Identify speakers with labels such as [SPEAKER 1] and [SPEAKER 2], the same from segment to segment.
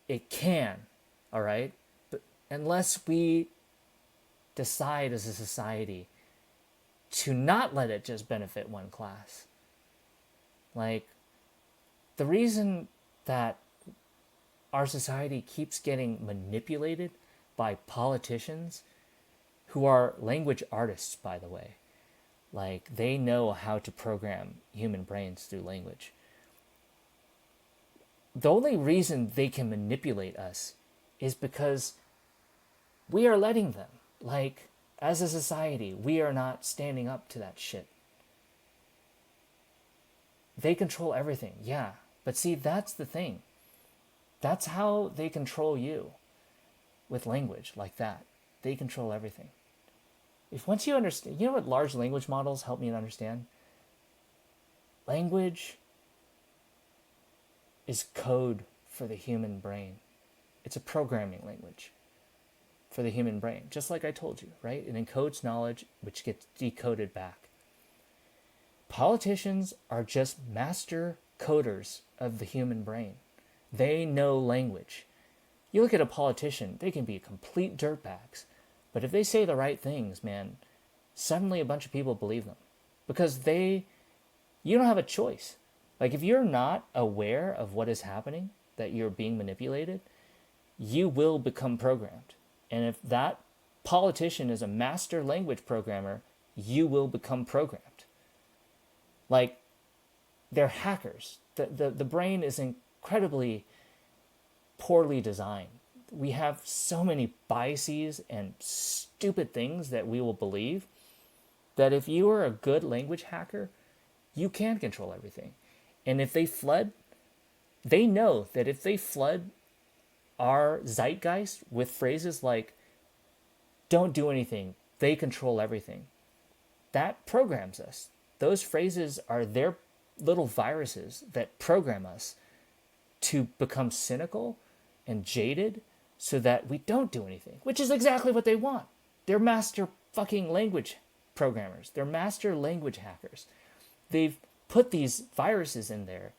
[SPEAKER 1] It can, all right? But unless we decide as a society to not let it just benefit one class. Like, the reason that our society keeps getting manipulated by politicians who are language artists, by the way. Like, they know how to program human brains through language. The only reason they can manipulate us is because we are letting them. Like, as a society, we are not standing up to that shit. They control everything, yeah. But see, that's the thing. That's how they control you with language like that. They control everything. If once you understand, you know what large language models help me to understand? Language is code for the human brain. It's a programming language for the human brain, just like I told you, right? It encodes knowledge, which gets decoded back. Politicians are just master coders of the human brain. They know language. You look at a politician, they can be complete dirtbags, but if they say the right things, man, suddenly a bunch of people believe them because you don't have a choice. Like, if you're not aware of what is happening, that you're being manipulated, you will become programmed. And if that politician is a master language programmer, you will become programmed. Like, they're hackers. The brain is incredibly poorly designed. We have so many biases and stupid things that we will believe that if you are a good language hacker, you can control everything. And if they know that if they flood our zeitgeist with phrases like, don't do anything, they control everything, that programs us. Those phrases are their little viruses that program us to become cynical and jaded so that we don't do anything, which is exactly what they want. They're master fucking language programmers. They're master language hackers. They've put these viruses in there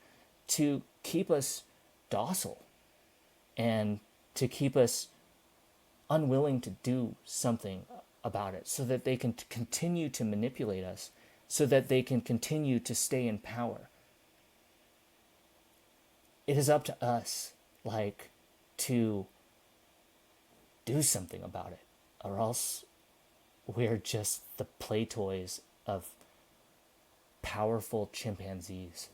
[SPEAKER 1] to keep us docile and to keep us unwilling to do something about it so that they can continue to manipulate us, so that they can continue to stay in power. It is up to us, like, to do something about it, or else we're just the play toys of powerful chimpanzees.